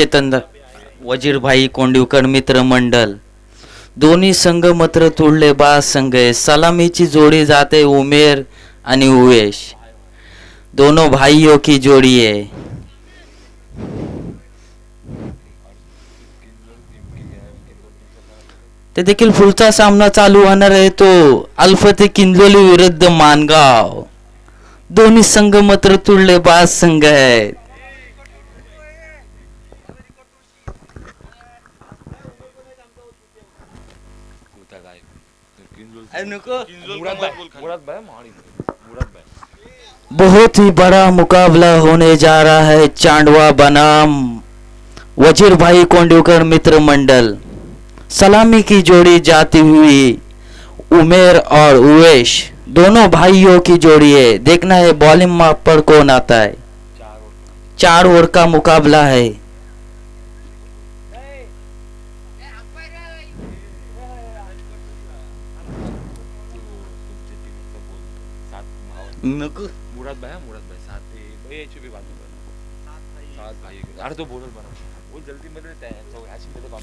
चेतन वजीरभाई कोंडिवकर मित्र मंडल दोन्ही संघ मात्र तुडले बाद संघ आहे. सलामीची जोडी जाते उमेर आणि उवेश. दोनों भाइयों की जोड़ी है. ते देखील पुढचा सामना चालू होणार आहे तो अल्फते किंजलोली विरुद्ध मानगाव. दोन्ही संघ मात्र तुडले बाद संघ आहेत. बहुत ही बड़ा मुकाबला होने जा रहा है. चांडवा बनाम वजीर भाई कोंडिवकर मित्र मंडल. सलामी की जोड़ी जाती हुई उमेर और उवेश दोनों भाइयों की जोड़ी है. देखना है बॉलिंग माप पर कौन आता है. 4 ओवर का मुकाबला है. मुराद भाई साथ भाई याची भी बात सात भाई अरे तो बोलर बना वो जल्दी मध्ये तो ह्याची मध्ये काम.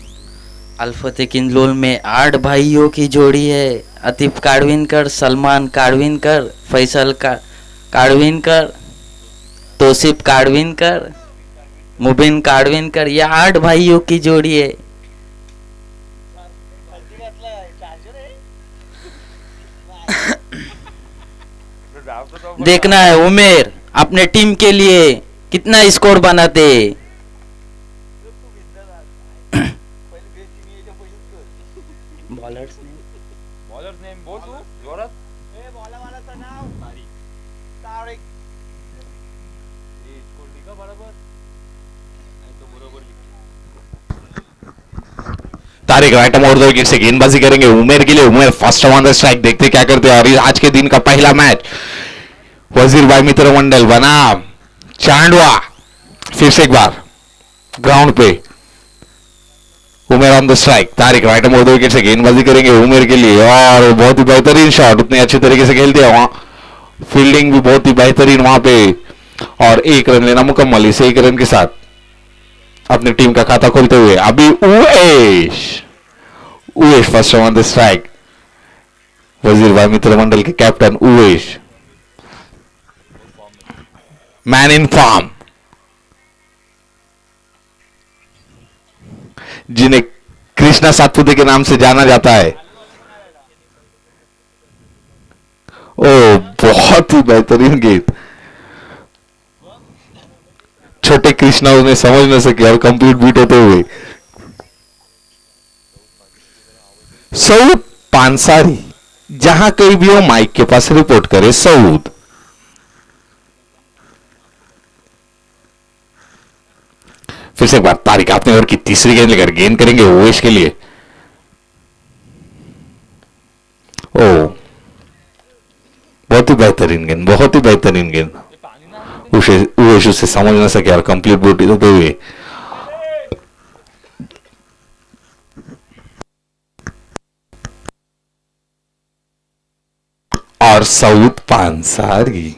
अल्फते किंजलोल में 8 भाइयों की जोड़ी है. अतीफ काडविनकर, सलमान काडविनकर, फैसल काडविनकर, तोसिफ काडविनकर, मुबिन काडविनकर, ये 8 भाइयों की जोड़ी है. देखना है उमेर अपने टीम के लिए कितना स्कोर बनाते. बॉलर्स नेम बोल तू जोरात. ए बॉलर वाला नाव तारिक. ये स्कोर लिखा बराबर नहीं तो बराबर तारिक राइट मोड़ दो विकेट से गेंदबाजी करेंगे उमेर के लिए. उमेर फर्स्ट ऑन द स्ट्राइक. देखते क्या करते हैं. और आज के दिन का पहला मैच वजीर भाई मित्र मंडल बनाम चांडवा. फिर से एक बार ग्राउंड पे Umer on the strike. Tariq right मोड़ दो विकेट से गेंदबाजी करेंगे उमेर के लिए. और बहुत ही बेहतरीन शॉट. उतने अच्छे तरीके से खेलते हैं. वहां फील्डिंग भी बहुत ही बेहतरीन वहां पे. और 1 रन लेना मुकम्मल. इस 1 रन के साथ अपनी टीम का खाता खोलते हुए अभी Uvesh first on the strike. वजीर भाई मित्र मंडल के captain Uvesh man in form, जिन्हें कृष्णा सातपुते के नाम से जाना जाता है. ओ बहुत ही बेहतरीन गेंद. छोटे कृष्णा उन्हें समझ न सके और कंप्लीट बीट होते हुए सऊद पानसारी जहां कहीं भी हो माइक के पास रिपोर्ट करे. सऊद फिर से एक बार तारिक अपने ओवर की तीसरी गेंद लेकर गेंद करेंगे उवेश के लिए. ओ बहुत ही बेहतरीन गेंद. बहुत ही बेहतरीन गेंद. उवेश उसे समझ ना सके और कंप्लीट बूट होते हुए और सऊद पानसारी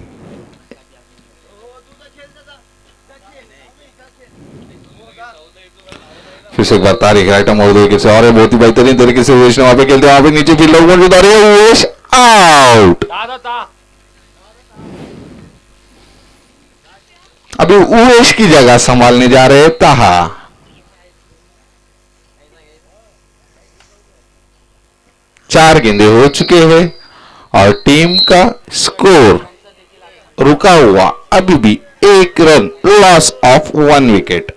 फिर से एक बार तारिक राइट और 2 विकेट से. और बहुत ही बेहतरीन तरीके से उवेश ने वहां पे खेलते हैं. वहां पे नीचे फील्डर मौजूद आ रही है. उवेश आउट. अभी उवेश की जगह संभालने जा रहे हैं ताहा. चार गेंदे हो चुके हैं और टीम का स्कोर रुका हुआ अभी भी 1 रन. Loss of 1 wicket.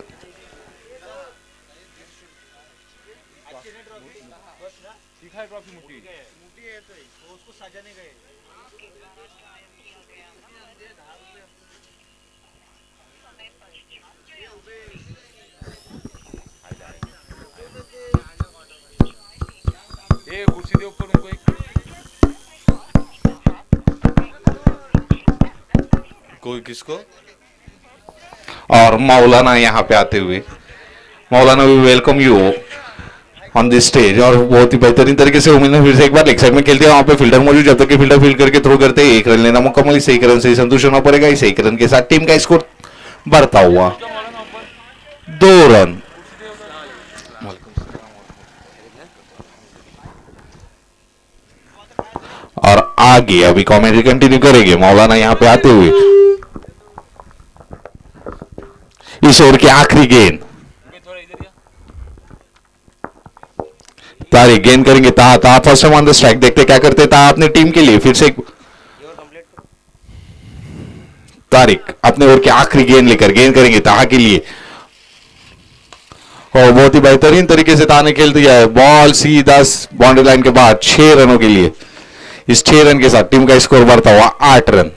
कुर्सी दे ऊपर उनको कोई किसको. और मौलाना यहां पे आते हुए मौलाना we welcome you on this stage. और बहुत ही बेहतरीन तरीके से उम्मीद है फिर से एक बार लेग साइड में खेलते हैं. वहां पे फील्डर मौजूद. जब तक कि फील्डर फील्ड करके थ्रो करते हैं 1 रन लेना मुकम्मल. इस 1 रन से संतुष्ट होना पड़ेगा. इस 1 रन के साथ टीम का स्कोर बढ़ता हुआ 2 रन। और आगे अभी कॉमेंट्री कंटिन्यू करेंगे मौलाना यहां पे आते हुए। इस ओवर की आखिरी गेंद तारिक गेंद करेंगे ताहा। ताहा फर्स्ट ऑन द स्ट्राइक, देखते क्या करते ताहा अपनी टीम के लिए। फिर से तारिक अपने ओवर की आखिरी गेंद लेकर गेंद करेंगे ताहा के लिए। और बहुत ही बेहतरीन तरीके से ताहा ने खेल दिया है। बॉल सीधा बाउंड्री लाइन के बाद 6 रनों के लिए। इस 6 रन के साथ टीम का स्कोर बढ़ता हुआ 8 रन।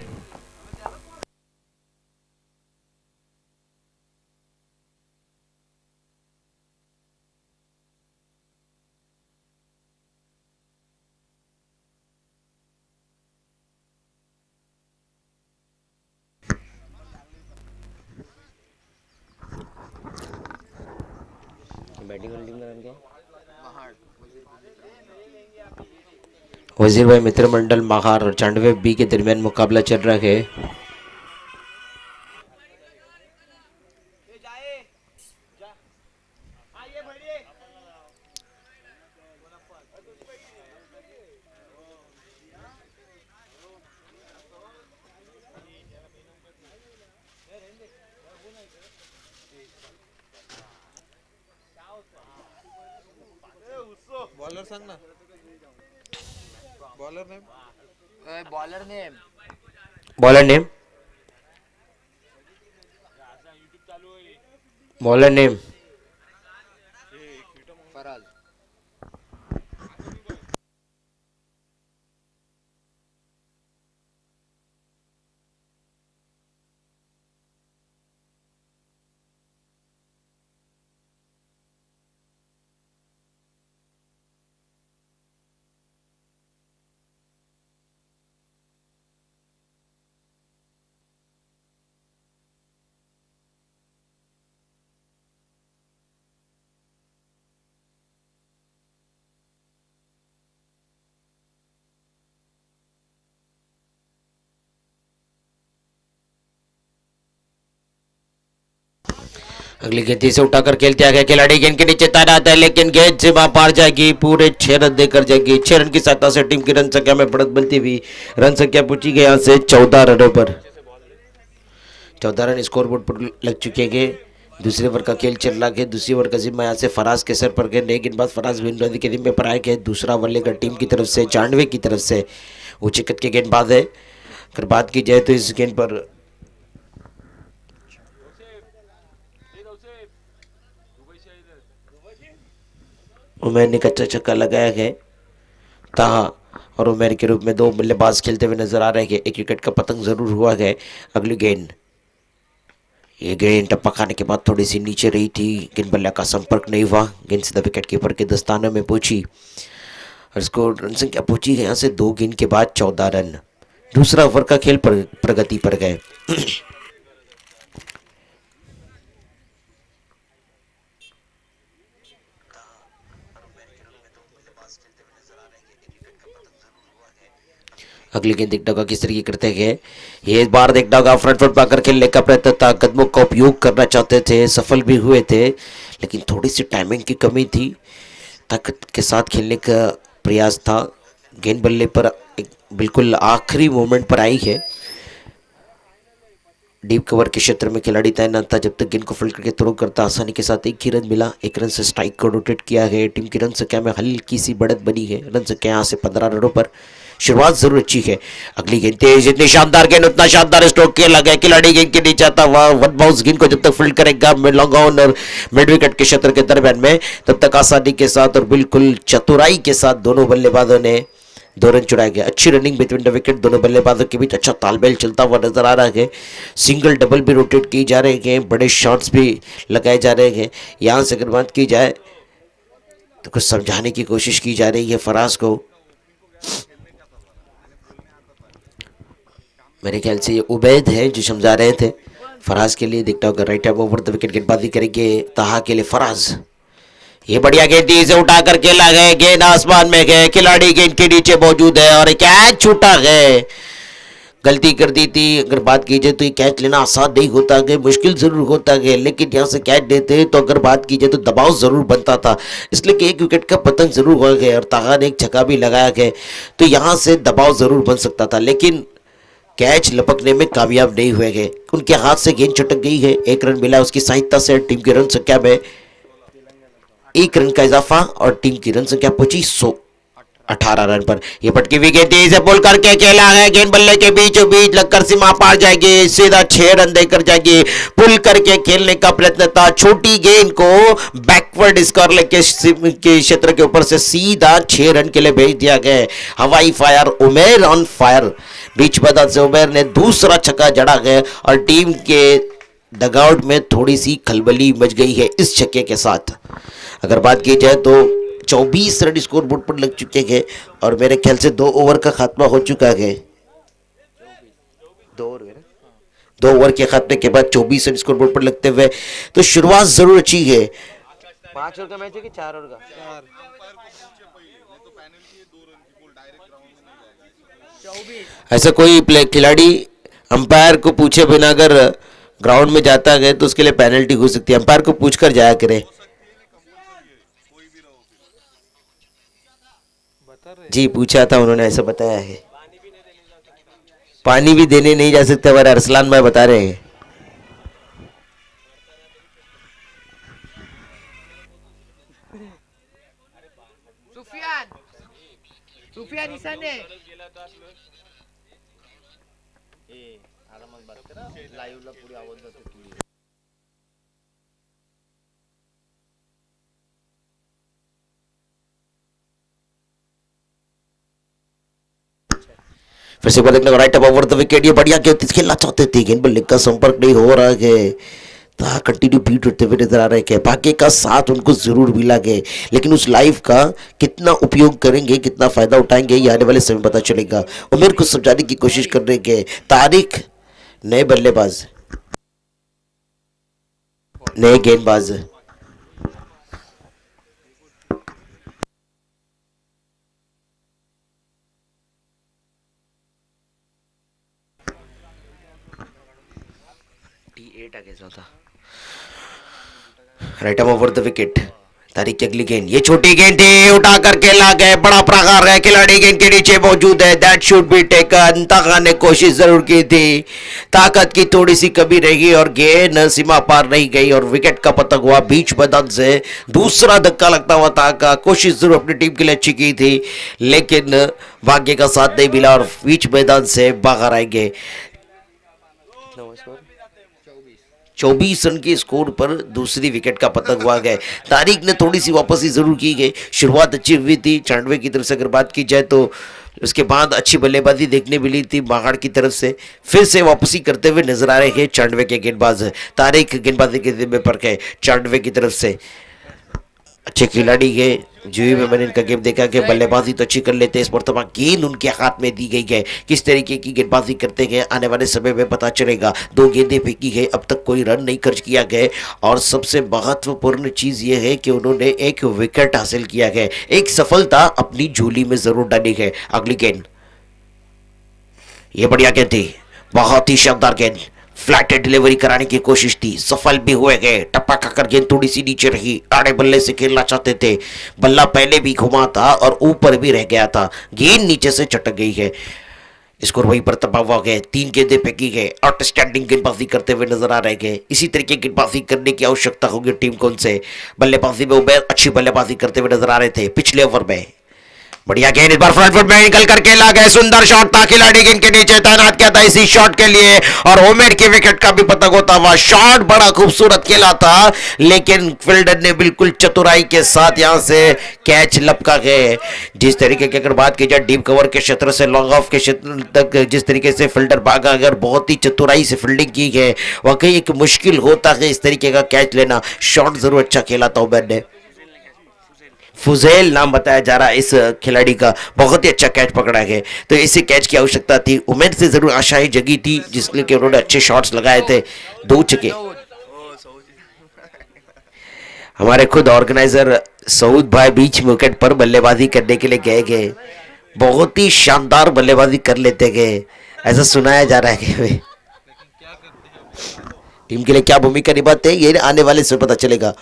वजीर भाई मित्र मंडल महार और चांडवे बी के दरमियान मुकाबला चल रहा है। बॉलर सांग ना, bowler name, bowler name, bowler name Faraz. अगली गेंद से उठाकर खेलते आ गया खिलाड़ी। गेंद के नीचे तैनात है लेकिन गेंद से वहां पार जाएगी। पूरे 6 रन देकर जाएगी। 6 रन की सहायता से टीम की रन संख्या में बढ़त बनती हुई रन संख्या पहुंची गई यहाँ से 14 रनों पर। 14 रन स्कोर बोर्ड पर लग चुके हैं। दूसरे ओवर का खेल चल रहा है। दूसरी ओवर का जिम्मा यहाँ से फराज के सर पर गए। नई गेंदबाज फराज गेंदबाजी के जिम्मे पर आए गए। दूसरा ओवर लेकर टीम की तरफ से चांडवे की तरफ से ऊंचे कद के गेंदबाज है। अगर बात की जाए तो इस गेंद पर उमेर ने कच्चा छक्का लगाया है। ताहा और उमेर के रूप में 2 बल्लेबाज खेलते हुए नजर आ रहे हैं। एक विकेट का पतंग जरूर हुआ है। अगली गेंद, ये गेंद टप्पा खाने के बाद थोड़ी सी नीचे रही थी। गेंद बल्ले का संपर्क नहीं हुआ। गेंद सीधा विकेट कीपर के दस्ताने में पहुंची और स्कोर रन संख्या पहुंची है यहाँ से 2 गेंद के बाद 14 रन। दूसरा ओवर का खेल प्रगति पर गए। अगली गेंद एक डगा किस तरीके करते हैं। ये इस बार एक डगा फ्रंट फुट पाकर खेलने का प्रयत्न था। कदमों का उपयोग करना चाहते थे, सफल भी हुए थे लेकिन थोड़ी सी टाइमिंग की कमी थी। ताकत के साथ खेलने का प्रयास था। गेंद बल्ले पर बिल्कुल आखिरी मोमेंट पर आई है। डीप कवर के क्षेत्र में खिलाड़ी तैनात था। जब तक गेंद को फील्ड करके थ्रो करता आसानी के साथ एक ही रन मिला। 1 रन से स्ट्राइक को रोटेट किया है। टीम की रन संख्या में हल्की सी बढ़त बनी है। रन संख्या यहाँ से 15 रनों पर। शुरुआत जरूर अच्छी है। अगली गेंद तेज, जितनी शानदार गेंद उतना शानदार स्ट्रोक खेला गया। खिलाड़ी गेंद के नीचे आता हुआ वन बाउंस गेंद को जब तक फील्ड करेगा लॉन्ग ऑन और मिड विकेट के क्षेत्र के दरमियान में, तब तक आसानी के साथ और बिल्कुल चतुराई के साथ दोनों बल्लेबाजों ने 2 रन चुराए गए। अच्छी रनिंग बिटवीन द विकेट दोनों बल्लेबाजों के बीच अच्छा तालमेल चलता हुआ नजर आ रहा है। सिंगल डबल भी रोटेट किए जा रहे हैं। बड़े शॉट्स भी लगाए जा रहे हैं। यहाँ से अगर बात की जाए तो कुछ समझाने की कोशिश की जा रही है फराज को। मेरे ख्याल से ये उबैद है जो समझा रहे थे फराज के लिए। देखता होगा right hand over the wicket गेंदबाजी करेंगे ताहा के लिए फराज। ये बढ़िया गेंद से उठाकर खेला गया। गेंद आसमान में गए। खिलाड़ी गेंद के नीचे मौजूद है और कैच छूटा है। गलती कर दी थी। अगर बात की जाए तो ये कैच लेना आसान नहीं होता है, मुश्किल ज़रूर होता है, लेकिन यहाँ से कैच लेते तो अगर बात की जाए तो दबाव ज़रूर बनता था, इसलिए कि एक विकेट का पतन ज़रूर हो गया और ताहा ने एक छक्का भी लगाया गया, तो यहाँ से दबाव ज़रूर बन सकता था, लेकिन कैच लपकने में कामयाब नहीं हुए गए। उनके हाथ से गेंद छटक गई है। 1 रन मिला उसकी सहायता से। टीम की रन संख्या में 1 रन का इजाफा और टीम की रन संख्या पहुंची 118 रन पर। ये पटकी हुई गेंद तेजी से पुल करके खेला है, गेंद बल्ले के बीचों बीच लगकर सीमा पार जाएगी, सीधा 6 रन देकर जाएगी। पुल करके खेलने का प्रयत्न था, छोटी गेंद को बैकवर्ड स्कोर लेके के क्षेत्र के ऊपर से सीधा 6 रन के लिए भेज दिया गया। हवाई फायर, उमेर ऑन फायर। बीच मैदान से उमेर ने दूसरा छक्का जड़ा गया और टीम के डगआउट में थोड़ी सी खलबली मच गई है इस छक्के के साथ। अगर बात की जाए तो 24 रन स्कोर बोर्ड पर लग चुके हैं और मेरे ख्याल से 2 ओवर का खात्मा हो चुका है। 2 ओवर के खात्मे के बाद 24 रन स्कोर बोर्ड पर लगते हुए तो शुरुआत जरूर अच्छी है। 5 ओवर का मैच है कि 4 ओवर का? ऐसा कोई खिलाड़ी अंपायर को पूछे बिना अगर ग्राउंड में जाता है तो उसके लिए पेनल्टी हो सकती है। अंपायर को पूछकर जाया करे। जी पूछा था उन्होंने, ऐसा बताया है। पानी भी देने नहीं जा सकते हमारे अरसलान भाई बता रहे हैं। सुफियान ईशान ने लाईव्हला पुढे आवाज जातो। फिर से देखने को राइट ओवर द विकेट। ये बढ़िया गेंद खेलना चाहते थे, गेंद पर लेग का संपर्क नहीं हो रहा है। कंटिन्यू बीट उठते हुए नजर आ रहे हैं। भाग्य का साथ उनको जरूर मिला गया, लेकिन उस लाइफ का कितना उपयोग करेंगे, कितना फायदा उठाएंगे, ये आने वाले समय पता चलेगा। उमेर को समझाने की कोशिश कर रहे हैं। तारिक नए बल्लेबाज, नए गेंदबाज। T8 आगे था। Right arm over the wicket. Tariq की अगली गेंद, ये छोटी गेंद थी, उठा कर खेला गया। बड़ा प्रहार है, खिलाड़ी गेंद के नीचे मौजूद है। That should be taken. ताका ने कोशिश जरूर की थी, ताकत की थोड़ी सी कमी रही और गेंद सीमा पार नहीं गई और विकेट का पतंग हुआ बीच मैदान से। दूसरा धक्का लगता हुआ ताका, कोशिश जरूर अपनी टीम के लिए अच्छी की थी, लेकिन भाग्य का साथ नहीं मिला और बीच मैदान से बाहर आएंगे। 24 रन के स्कोर पर दूसरी विकेट का पतंग हुआ गया। तारिक ने थोड़ी सी वापसी जरूर की गई, शुरुआत अच्छी हुई थी 94 की तरफ से। अगर बात की जाए तो उसके बाद अच्छी बल्लेबाजी देखने मिली थी बागड़ की तरफ से। फिर से वापसी करते हुए नजर आ रहे हैं 94 के गेंदबाज। तारिक गेंदबाजी के जिम्मे पर है 94 की तरफ से। अच्छे खिलाड़ी है, जुई में मैंने इनका गेम देखा कि बल्लेबाजी तो अच्छी कर लेते हैं। इस मरतबा गेंद उनके हाथ में दी गई है, किस तरीके की गेंदबाजी करते गए आने वाले समय में पता चलेगा। 2 गेंदें फेंकी है, अब तक कोई रन नहीं खर्च किया गया और सबसे महत्वपूर्ण चीज ये है कि उन्होंने एक विकेट हासिल किया है। एक सफलता अपनी झोली में जरूर डाली है। अगली गेंद, ये बढ़िया गेंद थी, बहुत ही शानदार गेंद। फ्लैट डिलीवरी कराने की कोशिश थी, सफल भी हुए गए। टप्पा खाकर गेंद थोड़ी सी नीचे रही, आड़े बल्ले से खेलना चाहते थे। बल्ला पहले भी घुमा था और ऊपर भी रह गया था, गेंद नीचे से चटक गई है। स्कोर वहीं पर तबाह हुआ गया। 3 गेंदें फेंकी गए, आउटस्टैंडिंग गेंदबाजी करते हुए नजर आ रहे हैं। इसी तरीके की गेंदबाजी करने की आवश्यकता होगी टीम को उनसे। बल्लेबाजी में उमेर अच्छी बल्लेबाजी करते हुए नजर आ रहे थे पिछले ओवर में। बढ़िया गेंद इस बार फ्रंट फुट में निकल कर खेला गया, सुंदर शॉट था। खिलाड़ी गेंद के नीचे तैनात किया था इसी शॉट के लिए और उमेर की विकेट का भी पतंग होता हुआ। शॉट बड़ा खूबसूरत खेला था, लेकिन फील्डर ने बिल्कुल चतुराई के साथ यहां से कैच लपका गए। जिस तरीके की अगर बात की जाए डीप कवर के क्षेत्र से लॉन्ग ऑफ के क्षेत्र तक जिस तरीके से फील्डर भागा, अगर बहुत ही चतुराई से फील्डिंग की है, वाकई एक मुश्किल होता है इस तरीके का कैच लेना। शॉट जरूर अच्छा खेला था उमेर ने। फुजैल नाम बताया जा रहा है इस खिलाड़ी का, बहुत ही अच्छा कैच पकड़ा है। तो इसे कैच की आवश्यकता थी, उमेर से जरूर आशाएं जगी थी, जिसके कि उन्होंने अच्छे शॉट्स लगाए थे। 2 छक्के। हमारे खुद ऑर्गेनाइजर सऊद भाई बीच विकेट पर बल्लेबाजी करने के लिए गए, बहुत ही शानदार बल्लेबाजी कर लेते गए। ऐसा सुनाया जा रहा है कि वे टीम के लिए क्या भूमिका निभाते हैं, ये आने वाले से पता चलेगा।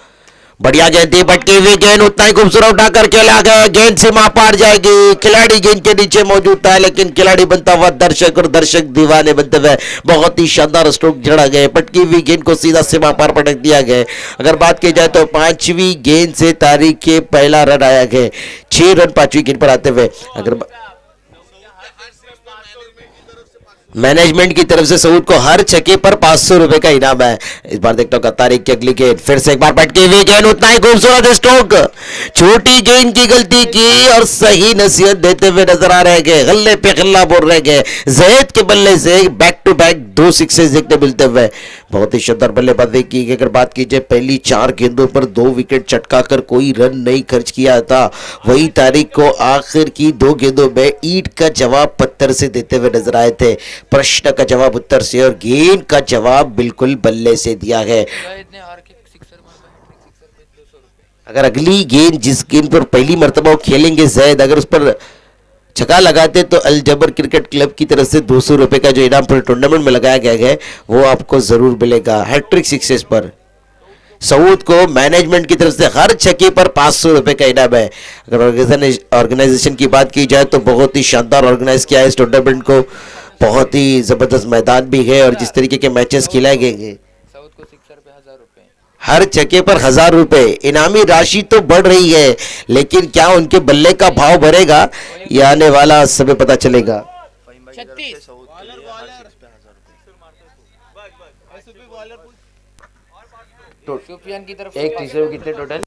बढ़िया गेंद थी, भटकी हुई गेंद उतना ही खूबसूरत उठा कर खेला गया, गेंद सीमा पार जाएगी। खिलाड़ी गेंद के नीचे मौजूद था, लेकिन खिलाड़ी बनता हुआ दर्शक और दर्शक दीवाने बनते हुए बहुत ही शानदार स्ट्रोक जड़ा गए। पटकी हुई गेंद को सीधा सीमा पार पटक दिया गया। अगर बात की जाए तो 5वीं गेंद से तारीख के पहला रन आया गया, 6 रन 5वीं गेंद पर आते हुए। अगर मैनेजमेंट की तरफ से सऊद को हर छक्के पर 500 रुपए का इनाम है। इस बार देखता हूँ तारीख की अगली गेंद, फिर से एक बार पटकी हुई गेंद, उतना ही खूबसूरत स्ट्रोक। छोटी गेंद की गलती की और सही नसीहत देते हुए नजर आ रहे गए, गल्ले पे गल्ला बोल रहे गए। जैद के बल्ले से बैक टू बैक 2 सिक्सेस देखने मिलते हुए बहुत ही शानदार बल्लेबाजी की। अगर बात की जाए पहली 4 गेंदों पर 2 विकेट चटकाकर कोई रन नहीं खर्च किया था, वही तारीख को आखिर की 2 गेंदों में ईंट का जवाब पत्थर से देते हुए नजर आए थे। प्रश्न का जवाब उत्तर से और गेंद का जवाब बिल्कुल बल्ले से दिया है। अगर अगली गेंद जिस गेंद पर पहली मर्तबा वो खेलेंगे जैद, अगर उस पर छक्का लगाते तो अल जबर क्रिकेट क्लब की तरफ से 200 रुपए का जो इनाम पूरे टूर्नामेंट में लगाया गया है वो आपको जरूर मिलेगा। हैट्रिक सिक्सेस पर सऊद को मैनेजमेंट की तरफ से हर छक्के पर 500 रुपए का इनाम है। अगर ऑर्गेनाइजेशन की बात की जाए तो बहुत ही शानदार ऑर्गेनाइज किया है इस टूर्नामेंट को, बहुत ही जबरदस्त मैदान भी है और जिस तरीके के मैचेस खिलाए गए हैं, हर छक्के पर 1000 रुपए इनामी राशि तो बढ़ रही है, लेकिन क्या उनके बल्ले का भाव बढ़ेगा यह आने वाला समय पता चलेगा। एक तीसरे में कितने टोटल?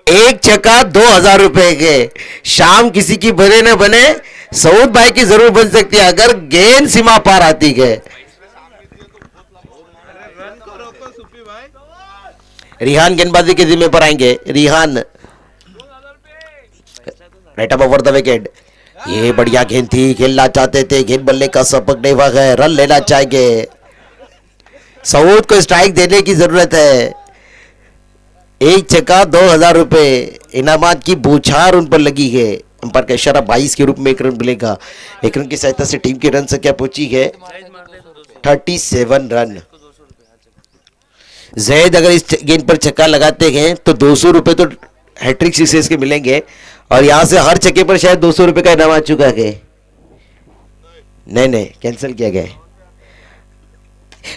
एक छक्का 2000 रुपए के। शाम किसी की बने न बने, सऊद भाई की जरूर बन सकती है अगर गेंद सीमा पार आती है। रिहान गेंदबाजी के जिम्मे पर आएंगे। Rihan right up over the wicket. ये बढ़िया गेंद थी, खेलना चाहते थे, गेंद बल्ले का सबक नहीं हुआ है, रन लेना चाहेंगे। सऊद को स्ट्राइक देने की जरूरत है। एक छक्का 2000 रुपए इनामात की बौछार उन पर लगी है। अंपायर का इशारा 22 के रूप में 1 रन मिलेगा। 1 रन की सहायता से टीम की रन संख्या पहुंची है 37 रन। जैद अगर इस गेंद पर छक्का लगाते हैं तो 200 रुपए तो हैट्रिक सिक्सेस के मिलेंगे और यहां से हर छक्के पर शायद 200 रुपए का इनाम आ चुका है। नहीं कैंसिल किया गया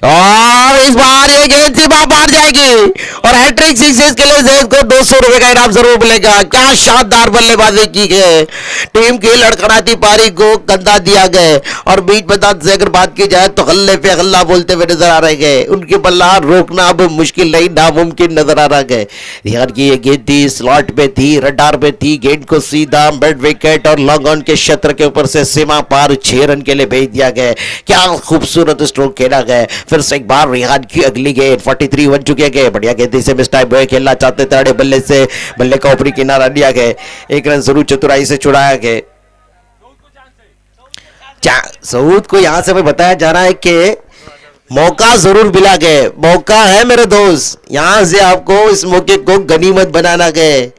और इस बार ये गेंद सीमा पार जाएगी और हैट्रिक सिक्सेस के लिए जैद को 200 रुपए का इनाम जरूर मिलेगा। क्या शानदार बल्लेबाजी की है। टीम की लड़खड़ाती पारी को कंधा दिया गया और बीच मैदान से अगर बात की जाए तो हल्ले पे हल्ला बोलते हुए नजर आ रहे गए। उनके बल्ला रोकना अब मुश्किल नहीं, नामुमकिन नजर आ रहा है। रिहान की ये गेंद थी, स्लॉट पे थी, रडार पे थी, गेंद को सीधा मिड विकेट और लॉन्ग ऑन के क्षेत्र के ऊपर से सीमा पार 6 रन के लिए भेज दिया गया। क्या खूबसूरत स्ट्रोक खेला गया। फिर से एक बार रिहान की अगली गेंद 43 बन चुके गए। बढ़िया गेंद से मिस टाइम बॉय खेलना चाहते थे, अड़े बल्ले से बल्ले का ऊपरी किनारा दिया गया। 1 रन जरूर चतुराई से छुड़ाया गया। सऊद को यहां से बताया जा रहा है कि मौका जरूर मिला गया, मौका है मेरे दोस्त, यहां से आपको इस मौके को गनीमत बनाना गए।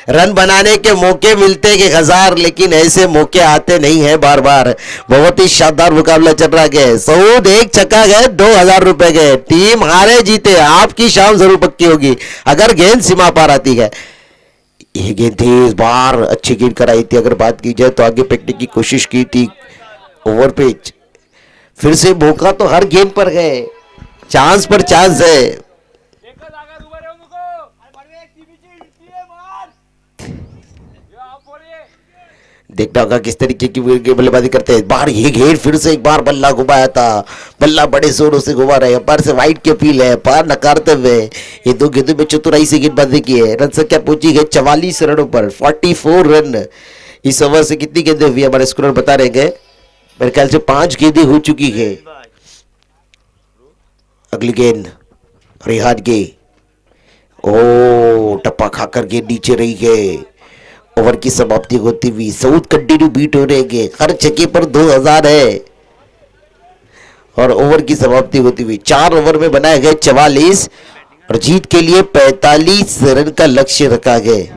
रन बनाने के मौके मिलते हैं 1000, लेकिन ऐसे मौके आते नहीं है बार बार। बहुत ही शानदार मुकाबला चल रहा है। सऊद एक छक्का गए 2000 रुपए गए। टीम हारे जीते आपकी शाम जरूर पक्की होगी अगर गेंद सीमा पार आती है। ये गेंद थी, इस बार अच्छी गेंद कराई थी। अगर बात की जाए तो आगे फेंकने की कोशिश की थी, ओवर पिच। फिर से मौका तो हर गेंद पर है, चांस पर चांस है। देखना होगा किस तरीके की बल्लेबाजी करते हैं। बाहर ये घेर फिर से एक बार बल्ला घुमाया था, बल्ला बड़े जोरों से घुमा रहे हैं। पार से वाइट की अपील है, पार नकारते हुए ये 2 गेंदों में चतुराई से गेंदबाजी की है। रन संख्या पहुंची है 44 रनों पर, 44 रन। इस ओवर से कितनी गेंदें हुई हमारे स्कोर बता रहे हैं, मेरे ख्याल से 5 गेंदें हो चुकी है। अगली गेंद रिहान की, ओ टप्पा खाकर गेंद नीचे रही है। ओवर की समाप्ति होती हुई सऊद कंटिन्यू बीट हो रहे हैं, हर छक्के पर 2000 है और ओवर की समाप्ति होती हुई 4 ओवर में बनाए गए 44 और जीत के लिए 45 रन का लक्ष्य रखा गया।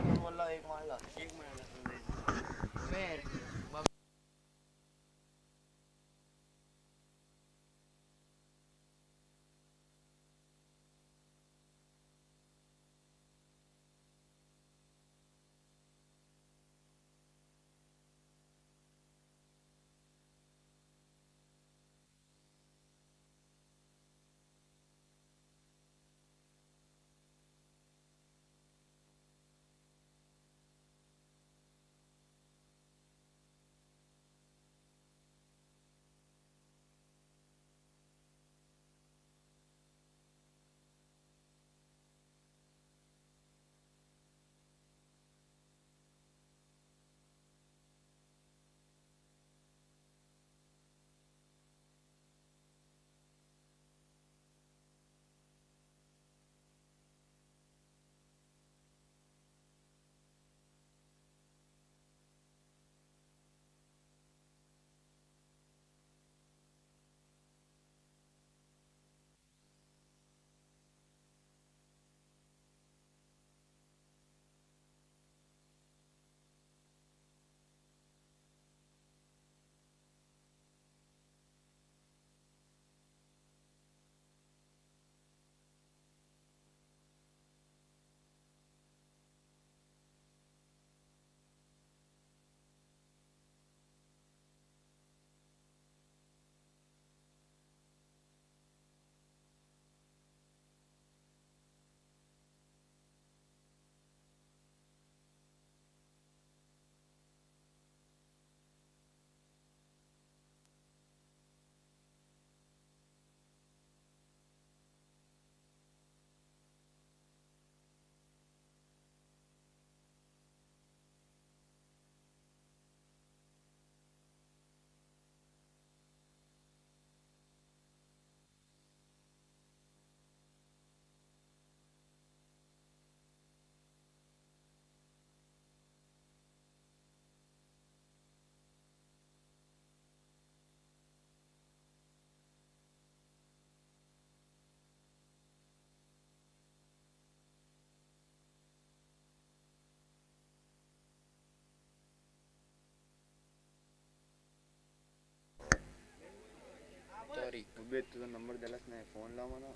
सॉरी उबे तुझा नंबर दिलाच नाही फोन लाव मला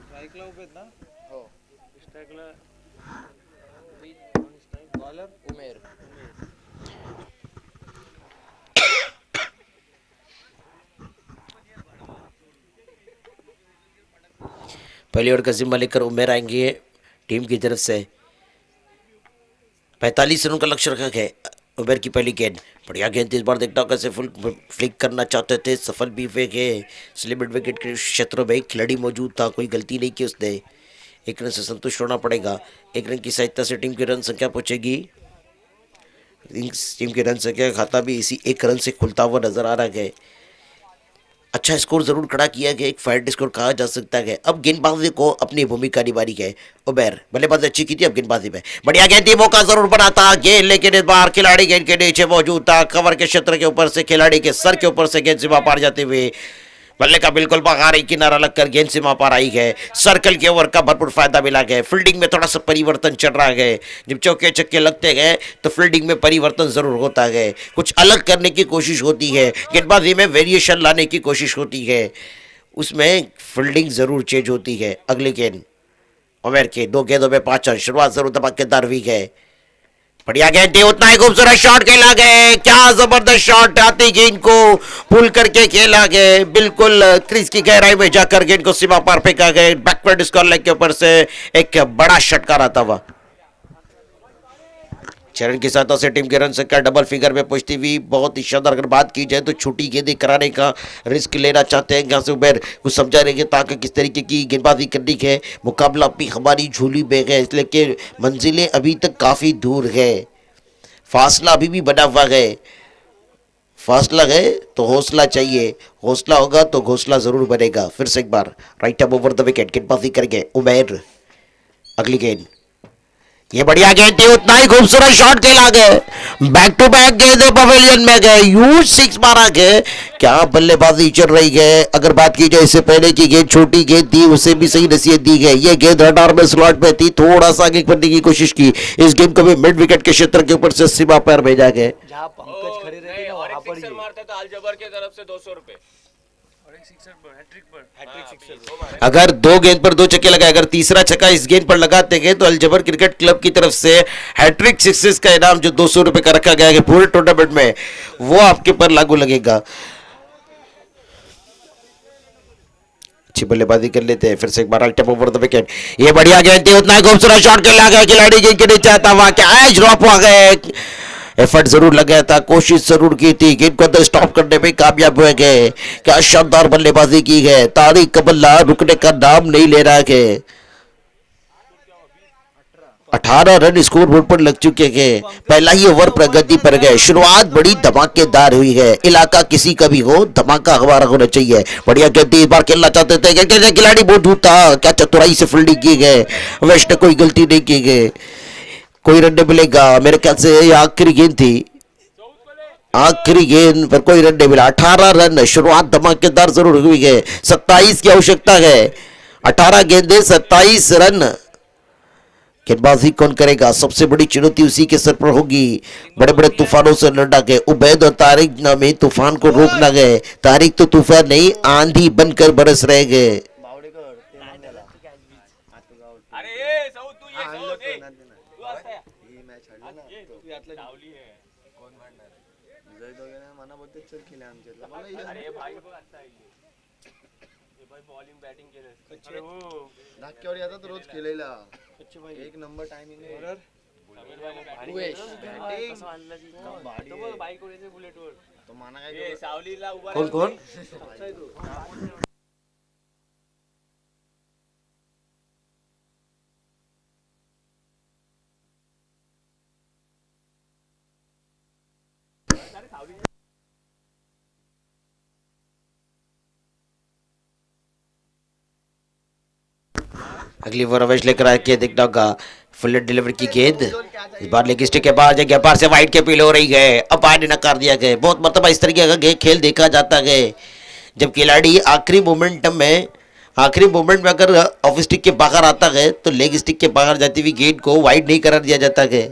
स्ट्राइकला उभे आहेत ना हो स्ट्राइकला बॉलर उमेर पहली ओवर का जिम्मा लेकर उमेर आएंगे टीम की तरफ से 45 रनों का लक्ष्य रखा है उमेर की पहली गेंद बढ़िया गेंद इस बार देखता हूँ कैसे फुल फ्लिक करना चाहते थे सफल भी हुए गए स्लिमिट विकेट के क्षेत्रों में खिलाड़ी मौजूद था कोई गलती नहीं की उसने एक रन से संतुष्ट होना पड़ेगा एक रन की सहायता से टीम की रन संख्या पहुंचेगी टीम की रन संख्या का खाता भी इसी एक रन से खुलता हुआ नजर आ रहा है अच्छा स्कोर जरूर खड़ा किया गया एक फाइट स्कोर कहा जा सकता है अब गेंदबाजी को अपनी भूमिका निभानी है उबेर बल्लेबाजी अच्छी की थी अब गेंदबाजी में बढ़िया गेंद थी मौका जरूर बनाता गेंद लेकिन इस बार खिलाड़ी गेंद के नीचे मौजूद था कवर के क्षेत्र के ऊपर से खिलाड़ी के सर के ऊपर से गेंद सीमा पार जाते हुए बल्ले का बिल्कुल बगारी किनारा लगकर गेंद सीमा पार आई है सर्कल के ओवर का भरपूर फायदा मिला है फील्डिंग में थोड़ा सा परिवर्तन चल रहा है जब चौके छक्के लगते गए तो फील्डिंग में परिवर्तन जरूर होता है कुछ अलग करने की कोशिश होती है गेंदबाजी में वेरिएशन लाने की कोशिश होती है उसमें फील्डिंग जरूर चेंज होती है अगली गेंद उमेर के 2 गेंदों में 5 रन शुरुआत जरूर धमाकेदार हुई है बढ़िया गेंद थी उतना ही खूबसूरत शॉट खेला गया क्या जबरदस्त शॉट आती गेंद को पुल करके खेला गया बिल्कुल क्रीज की गहराई में जाकर गेंद को सीमा पार फेंका गया बैकवर्ड स्क्वायर लेग के ऊपर से एक बड़ा षटकार आता हुआ चरण की सहायता से टीम के रन संख्या डबल फिगर में पहुंचती हुई बहुत ही शानदार अगर बात की जाए तो छोटी गेंदें कराने का रिस्क लेना चाहते हैं यहाँ से उबेर कुछ समझा रहे ताकि किस तरीके की गेंदबाजी करनी है मुकाबला भी हमारी झोली में है इसलिए कि मंजिलें अभी तक काफ़ी दूर है फासला अभी भी बना हुआ है फासला है तो हौसला चाहिए हौसला होगा तो घोसला जरूर बनेगा फिर से एक बार right up over the wicket गेंदबाजी करेंगे उमेर अगली गेंद ये बढ़िया गेंद थी उतना ही खूबसूरत शॉट खेला गया बैक टू बैक गेंद पवेलियन में गए ह्यूज 6 मारा गया क्या बल्लेबाजी चल रही है अगर बात की जाए इससे पहले की गेंद छोटी गेंद थी उसे भी सही नसीहत दी गई ये गेंद रडार में स्लॉट में थी थोड़ा सा आगे करने की कोशिश की इस गेंद को भी मिड विकेट के क्षेत्र के ऊपर से सीमा पर भेजा गया जहाँ पंकज खड़े रहते हैं वहाँ पर ही मारता तो अलजबर की तरफ से 200 रुपए और एक सिक्सर पर हैट्रिक सिक्सर अगर 2 गेंद पर 2 छक्के लगाए अगर तीसरा छक्का इस गेंद पर लगाते गए तो अलजबर क्रिकेट क्लब की तरफ से हैट्रिक सिक्सेस का इनाम जो 200 रुपए का रखा गया है पूरे टूर्नामेंट में वो आपके पर लागू लगेगा अच्छी बल्लेबाजी कर लेते हैं फिर से एक बार टप ओवर द विकेट ये बढ़िया गेंद थी उतना ही खूबसूरत शॉट खेला गया खिलाड़ी गेंद के नीचे आता हुआ क्या एज ड्रॉप हो गए एफर्ट जरूर लगाया था कोशिश जरूर की थी गेंद को अंदर स्टॉप करने में कामयाब हुए गए क्या शानदार बल्लेबाजी की है तारिक कबल्ला रुकने का नाम नहीं ले रहा है 18 रन स्कोर बोर्ड पर लग चुके हैं पहला ही ओवर प्रगति पर गए शुरुआत बड़ी धमाकेदार हुई है इलाका किसी का भी हो धमाका हमारा होना चाहिए बढ़िया गेंद इस बार खेलना चाहते थे खिलाड़ी बहुत दूर था क्या चतुराई से फील्डिंग की गए वेस्ट कोई गलती नहीं की गई कोई रन नहीं मिलेगा मेरे ख्याल से ये आखिरी गेंद थी आखिरी गेंद पर कोई रन नहीं मिला 18 रन शुरुआत धमाकेदार जरूर हुई है 27 की आवश्यकता है 18 गेंदे 27 रन गेंदबाजी कौन करेगा सबसे बड़ी चुनौती उसी के सर पर होगी बड़े बड़े तूफानों से लड़ा गए उबैद और तारिक नामे तूफान को रोकना गए तारिक तो तूफान नहीं आंधी बनकर बरस रह गए धाक्यावर येतात तर रोज खेळायला एक नंबर टायमिंग आहे तो माना काय कौन कौन अगली ओवर अवैश लेकर आके देखना होगा फुल डिलीवरी की गेंद इस बार लेग स्टिक के बाद जगह पार से वाइट के पील हो रही है अब पार नकार दिया गया बहुत मरतबा इस तरीके का खेल देखा जाता है जब खिलाड़ी आखिरी मोमेंट में अगर ऑफ स्टिक के बाहर आता है तो लेग स्टिक के बाहर जाती हुई गेंद को वाइड नहीं करार दिया जाता है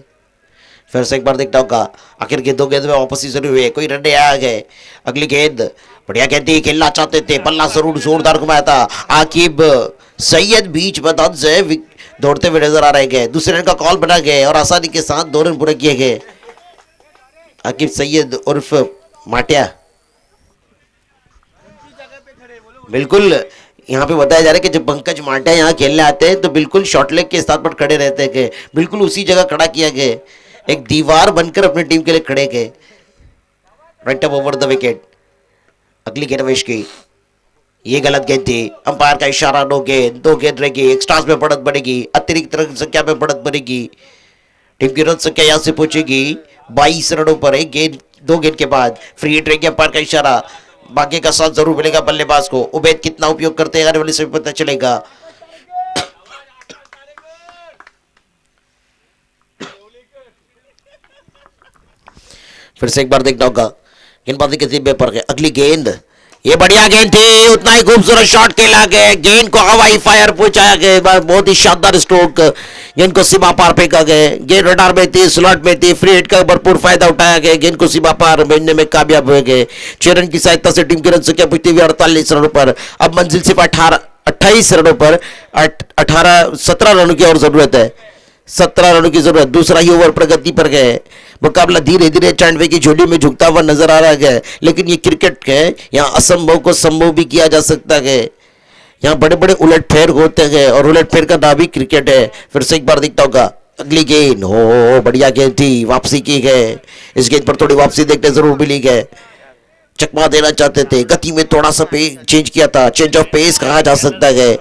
फिर से एक बार देखना होगा, आखिर गेंदों गेंद में वापस ही जरूर हुए, कोई रन नहीं आ गए। अगली गेंद बढ़िया गेंद थी, खेलना चाहते थे, बल्ला जरूर जोरदार घुमाया था। आकिब सैयद बीच मैदान से दौड़ते हुए नजर आ रहे गए, दूसरे रन का कॉल बना गए और आसानी के साथ 2 रन पूरे किए गए। आकिब सैयद उर्फ माटिया, बिल्कुल यहाँ पे बताया जा रहा है कि जब पंकज माटिया यहाँ खेलने आते हैं तो बिल्कुल शॉर्ट लेग के स्थान पर खड़े रहते हैं, बिल्कुल उसी जगह खड़ा किया गया, एक दीवार बनकर अपनी टीम के लिए खड़े गए। Right up over the wicket. अगली गेंद रमेश की, ये गलत गेंद थी, अंपायर का इशारा, 2 गेंद 2 गेंद रहेगी, एक्स्ट्रास में बढ़त बढ़ेगी, अतिरिक्त रन संख्या में बढ़त बढ़ेगी। टीम की रन संख्या यहाँ से पहुंचेगी 22 रनों पर। एक गेंद 2 गेंद के बाद फ्री हिट रहेगी, अंपायर का इशारा, भाग्य का साथ जरूर मिलेगा बल्लेबाज को। उबैद कितना उपयोग करते हैं आने वाले समय पता चलेगा। फिर से एक बार देखना होगा, गेंदबाजी के जिम्मे पर है। अगली गेंद, ये बढ़िया गेंद थी, उतना ही खूबसूरत शॉट खेला गया, गेंद को हवाई फायर पहुंचाया गया, बहुत ही शानदार स्ट्रोक, गेंद को सीमा पार फेंका गया। गेंद रडार में थी, स्लॉट में थी, फ्री हिट का भरपूर फायदा उठाया गया, गेंद को सीमा पार भेजने में कामयाब हो गए। 6 रन की सहायता से टीम की रन संख्या पहुंचती हुई 48 रनों पर। अब मंजिल सिर्फ 28 रनों पर, 17 रनों की और जरूरत है, 17 रनों की जरूरत। दूसरा ही ओवर प्रगति पर गए, मुकाबला धीरे धीरे चांडवे की झोली में झुकता हुआ नजर आ रहा है, लेकिन ये क्रिकेट है, यहाँ असंभव को संभव भी किया जा सकता है। यहाँ बड़े बड़े उलटफेर होते हैं और उलटफेर का नाम ही क्रिकेट है। फिर से एक बार दिखता होगा, अगली गेंद, हो बढ़िया गेंद थी, वापसी की गए, इस गेंद पर थोड़ी वापसी देखने जरूर मिली गए। चकमा देना चाहते थे, गति में थोड़ा सा चेंज किया था, चेंज ऑफ पेस कहा जा सकता है,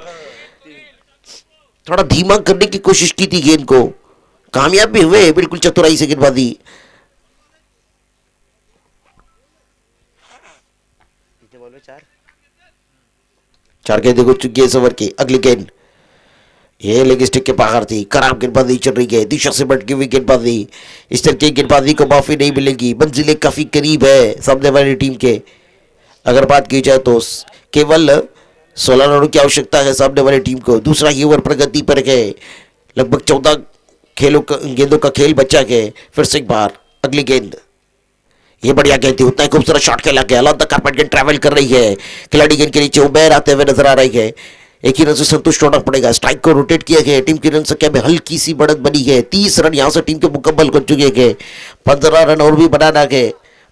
थोड़ा धीमा करने की कोशिश की थी गेंद को, कामयाब भी हुए बिल्कुल चतुराई से गेंदबाजी। चार गेंदें हो चुकी है इस ओवर की। अगली गेंद, ये लेग स्टिक के बाहर थी, खराब गेंदबाजी चल रही है, दिशा से भटकी हुई गेंदबाजी, इस तरह की गेंदबाजी को माफी नहीं मिलेगी। मंजिलें काफी करीब है सामने वाली टीम के। अगर बात की जाए तो केवल 16 रनों की आवश्यकता है सामने वाली टीम को। दूसरा ही ओवर प्रगति पर गए, लगभग 14 गेंदों का खेल बचा गया। फिर से एक बार अगली गेंद, ये बढ़िया गेंद थी, उतना ही खूबसूरत शॉट खेला गया, लॉन्ग द कार्पेट गेंद ट्रैवल कर रही है, खिलाड़ी गेंद के नीचे उबैर आते हुए नजर आ रही है। एक ही रन से संतुष्ट होना पड़ेगा, स्ट्राइक को रोटेट किया गया, टीम की रन संख्या में हल्की सी बढ़त बनी है। 30 रन यहां से टीम के मुकम्मल कर चुके हैं, 15 रन और भी बनाना है।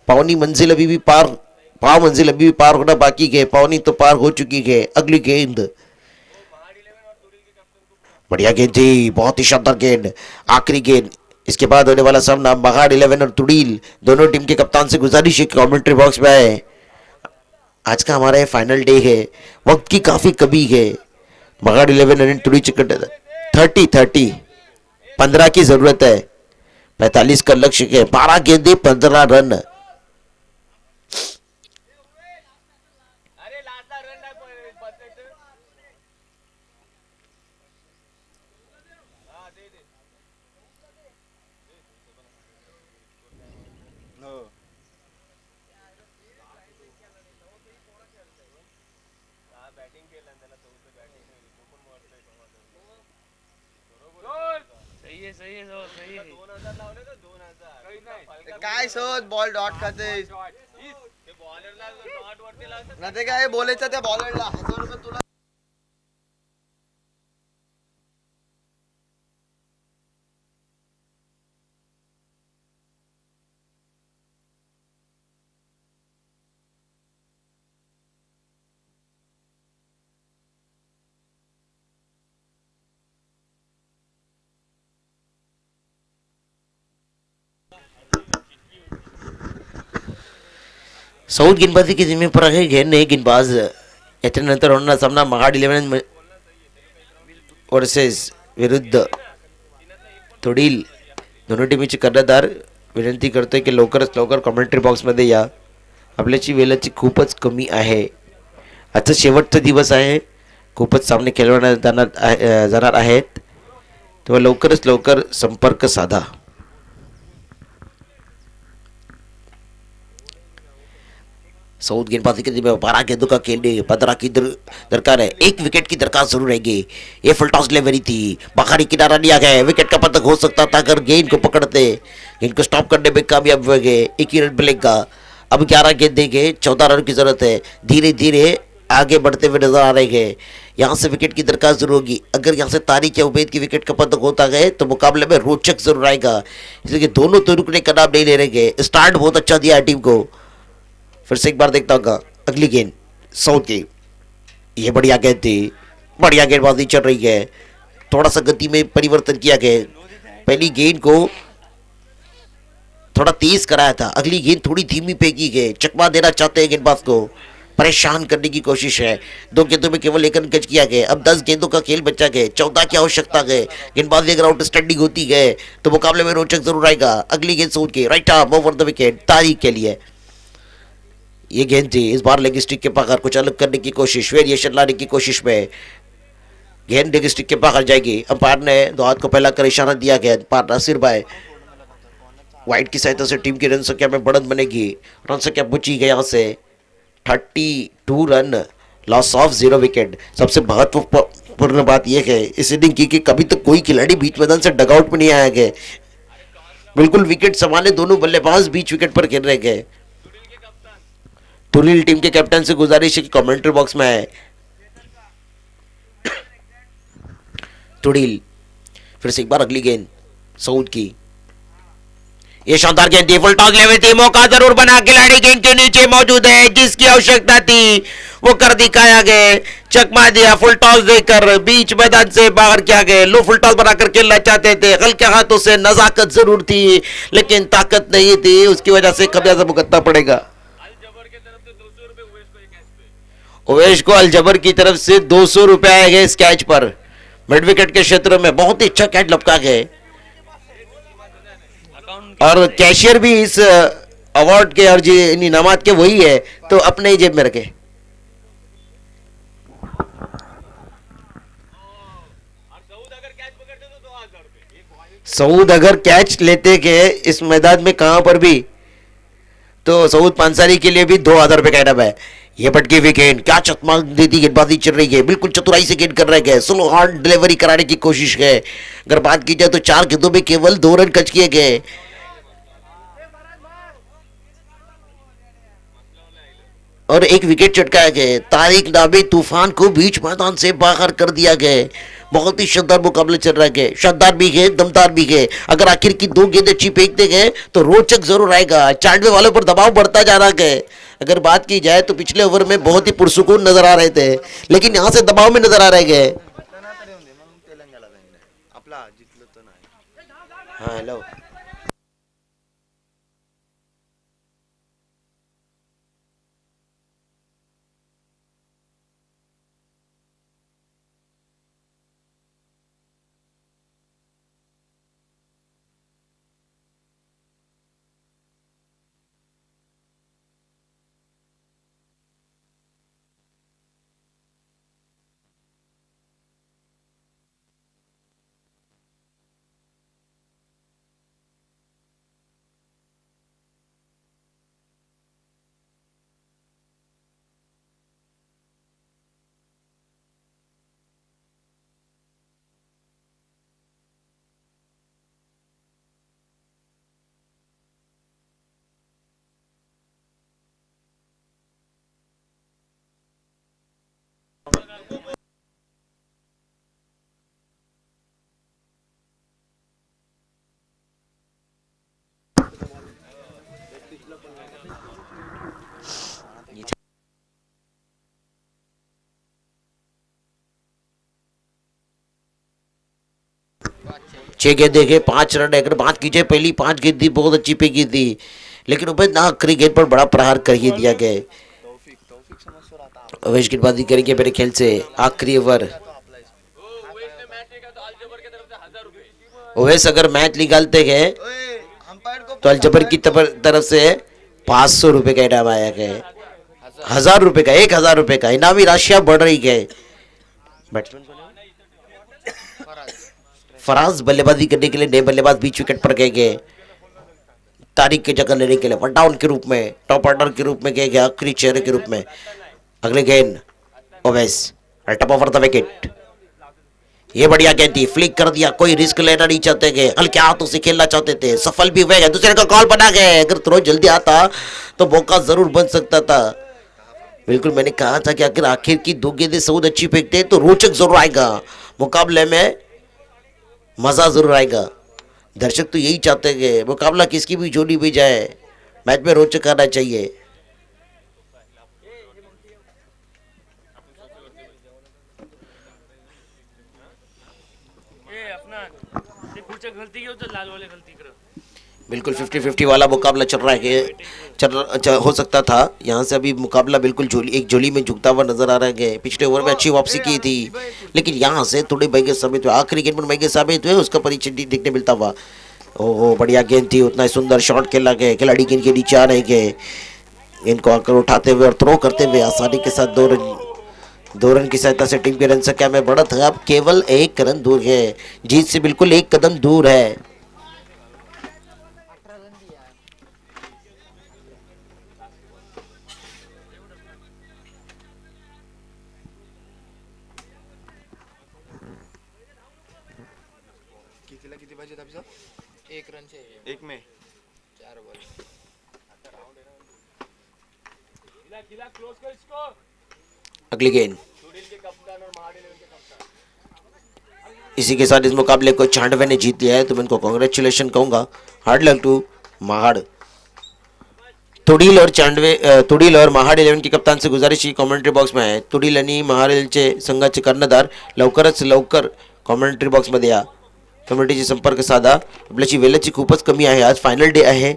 पावनी मंजिल अभी भी पार होना बाकी है, पावनी तो पार हो चुकी है। अगली गेंद, बढ़िया गेंद थी, बहुत ही शानदार गेंद, आखिरी गेंद। इसके बाद होने वाला सामना महाड़ 11 और तुड़ील, दोनों टीम के कप्तान से गुजारिश है कमेंट्री बॉक्स में आए। आज का हमारा ये फाइनल डे है, वक्त की काफी कमी है। महाड़ 11 और तुड़ील चिकट 30 15 की जरूरत है, 45 का लक्ष्य है। 12 गेंदे 15 रन। सही है सही है। काय सहज बॉल डॉट खाते ना, ते काय बोलायचं त्या बॉलरला 1000 रुपये तुला। साऊथ गेंदबाजी की जिम्मे पर आहे नए गेंदबाज। याच्यानंतर होणारा सामना महाड 11 वर्सेस विरुद्ध तुडील, दोन्ही टीमचे कर्णधार विनंती करतोय की लवकरच लवकर कमेंट्री बॉक्समध्ये या, आपल्याची वेळाची खूपच कमी आहे। आजचा शेवटचा दिवस आहे, खूपच सामने खेळवण्यात जाणार आहेत, तेव्हा लवकरच लवकर संपर्क साधा। सऊद गेंदबाजी के में 12 गेंदों का खेलने 15 की दरकार है। 1 विकेट की दरकार जरूर रहेगी। ये फुल टॉस डिलीवरी थी, बाहरी किनारा लिया गया। विकेट का पतंग हो सकता था अगर गेंद को पकड़ते, गेंद को स्टॉप करने में कामयाब हो गए। 1 ही रन मिलेगा। अब 11 गेंद देंगे, 14 रन की जरूरत है। धीरे धीरे आगे बढ़ते हुए नजर आ रहे हैं। यहाँ से विकेट की दरकार जरूर होगी। अगर यहाँ से तारिक या उबैद की विकेट का पतंग होता गए तो मुकाबले में रोचक जरूर आएगा, इसलिए दोनों तो रुकने का नाम नहीं ले रहे। स्टार्ट बहुत अच्छा दिया है टीम को। फिर से एक बार देखता होगा अगली गेंद साउथ की। ये बढ़िया गेंद थी, बढ़िया गेंदबाजी चल रही है। थोड़ा सा गति में परिवर्तन किया गया। पहली गेंद को थोड़ा तेज कराया था, अगली गेंद थोड़ी धीमी फेंकी गई। चकमा देना चाहते हैं गेंदबाज को, परेशान करने की कोशिश है। 2 गेंदों में केवल 1 रन कैच किया गया। अब 10 गेंदों का खेल बचा गया। 14 की आवश्यकता है। गेंदबाजी अगर आउटस्टैंडिंग होती है तो मुकाबले में रोचक जरूर आएगा। अगली गेंद साउथ की, right arm over the wicket, तारीख के लिए ये गेंद थी। इस बार लेग स्टिक के बाहर कुछ अलग करने की कोशिश, वेरिएशन लाने की कोशिश में गेंद लेग स्टिक के बाहर जाएगी। अंपायर ने 2 हाथ को पहला कर इशारा दिया गया। अंपायर नासिर भाई, वाइट की सहायता से टीम की रन संख्या में बढ़त बनेगी। रन संख्या पूछी गई यहाँ से 32 रन, लॉस ऑफ 0 विकेट। सबसे महत्वपूर्ण बात यह है इस इनिंग की कि कभी तक कोई खिलाड़ी बीच मैदान से डगआउट में नहीं आया गया। बिल्कुल विकेट संभाले दोनों बल्लेबाज बीच विकेट पर खेल रहे गए। तुरील टीम के कैप्टन से गुजारिश है कि कमेंट्री बॉक्स में आए। तुरील, फिर से एक बार अगली गेंद साउथ की। ये शानदार गेंद थी, फुल टॉस लेवे थी, मौका जरूर बना। खिलाड़ी गेंद के नीचे मौजूद है, जिसकी आवश्यकता थी वो कर दिखाया गया। चकमा दिया, फुल टॉस देकर बीच मैदान से बाहर किया गया। लो फुल टॉस बनाकर खेलना चाहते थे। हल्के हाथों से नजाकत जरूर थी लेकिन ताकत नहीं थी, उसकी वजह से खमियाजा भुगतना पड़ेगा। उवैश को अलजबर की तरफ से 200 रुपए आए गए इस कैच पर। मिड विकेट के क्षेत्र में बहुत ही अच्छा कैच लपका गए और कैशियर भी इस अवार्ड के और इनामात के वही है, तो अपने ही जेब में रखे। सऊद अगर कैच लेते के इस मैदान में कहां पर भी तो सऊद पांसारी के लिए भी 2000 रुपए का इनाम है। ये पटकी विकेट, क्या चकमा देती गेंदबाजी चल रही है। बिल्कुल चतुराई से गेंद कर रहे गए, स्लो हार्ड डिलीवरी कराने की कोशिश है। अगर बात की जाए तो 4 गेंदों में केवल 2 रन कच किए गए और 1 विकेट चटकाया गया। तारिक नामी तूफान को बीच मैदान से बाहर कर दिया गया। बहुत ही शानदार मुकाबला चल रहा है, शानदार भी है, दमदार भी है। अगर आखिर की 2 गेंद अच्छी फेंकते गए तो रोचक जरूर आएगा। 94 वालों पर दबाव बढ़ता जा रहा है। अगर बात की जाए तो पिछले ओवर में बहुत ही पुरसुकून नजर आ रहे थे, लेकिन यहाँ से दबाव में नजर आ रहे गए। हाँ हेलो, छह गेंद देखे 5 रन। अगर बात की जाए पहली 5 गेंद थी बहुत अच्छी फेंकी थी, लेकिन उबैद ना आखिरी गेंद पर बड़ा प्रहार कर ही दिया गया। अवैश गेंदबाजी करेंगे मेरे ख्याल से आखिरी ओवर। ओवैस अगर मैच निकालते गए तो अलजबर की तरफ से 500 रुपए का इनाम आया गया। 1000 रुपए का, 1000 रुपए का इनामी राशियां बढ़ रही है। बैट्समैन फराज बल्लेबाजी करने के लिए नए बल्लेबाज बीच विकेट पर गए। तारिक की जगह लेने के लिए वन डाउन के रूप में, टॉप ऑर्डर के रूप में गए गया, आखिरी चेहरे के रूप में। अगले गेंद Owais top over the wicket, ये बढ़िया गेंद थी, फ्लिक कर दिया, कोई रिस्क लेना नहीं चाहते थे, हल्के हाथों से खेलना चाहते थे, सफल भी हुए, दूसरे का कॉल बना गए। अगर थ्रो जल्दी आता तो मौका जरूर बन सकता था। बिल्कुल मैंने कहा था कि अगर आखिर की 2 गेंदें सऊद अच्छी फेंकते तो रोचक जरूर आएगा, मुकाबले में मजा जरूर आएगा। दर्शक तो यही चाहते हैं, मुकाबला किसकी भी जोड़ी भी जाए, मैच में रोचक आना चाहिए। ये अपना ते पुढच्या गलती घेऊ तर लाल वाले गलती कर। बिल्कुल 50-50 वाला मुकाबला चल रहा है, हो सकता था। यहाँ से अभी मुकाबला बिल्कुल एक जोली में झुकता हुआ नजर आ रहा है। पिछले ओवर में अच्छी वापसी की थी, लेकिन यहाँ से थोड़े महंगे साबित हुए, आखिरी गेंद पर महंगे साबित हुए, उसका परिचय दिखने मिलता हुआ। ओहो बढ़िया गेंद थी, उतना सुंदर शॉट खेला गया, खिलाड़ी गेंद के नीचे आ रहे गए, इनको आकर उठाते हुए और थ्रो करते हुए आसानी के साथ 2 रन की सहायता से टीम की रन संख्या में बढ़त है, अब केवल 1 रन दूर है, जीत से बिल्कुल 1 कदम दूर है। किती पाहिजे अभिषेक? 1 रन चाहिए, 1 में 4 बॉल। अगली गेंद, इसी के साथ इस मुकाबले को 96 ने जीत लिया है, तो मैं इनको कांग्रेचुलेशन कहूंगा। Hard luck to Mahad. तुडील और महाड 11 की कप्तान से गुजारिश ही कॉमेंट्री बॉक्स में आहे, तुडील आणि महाडचे संघाचे कर्णधार लवकरच लवकर कॉमेंट्री बॉक्स मध्ये या, कमिटीशी संपर्क साधा, आपल्याची वेळेची खूपच कमी आहे, आज फायनल डे आहे।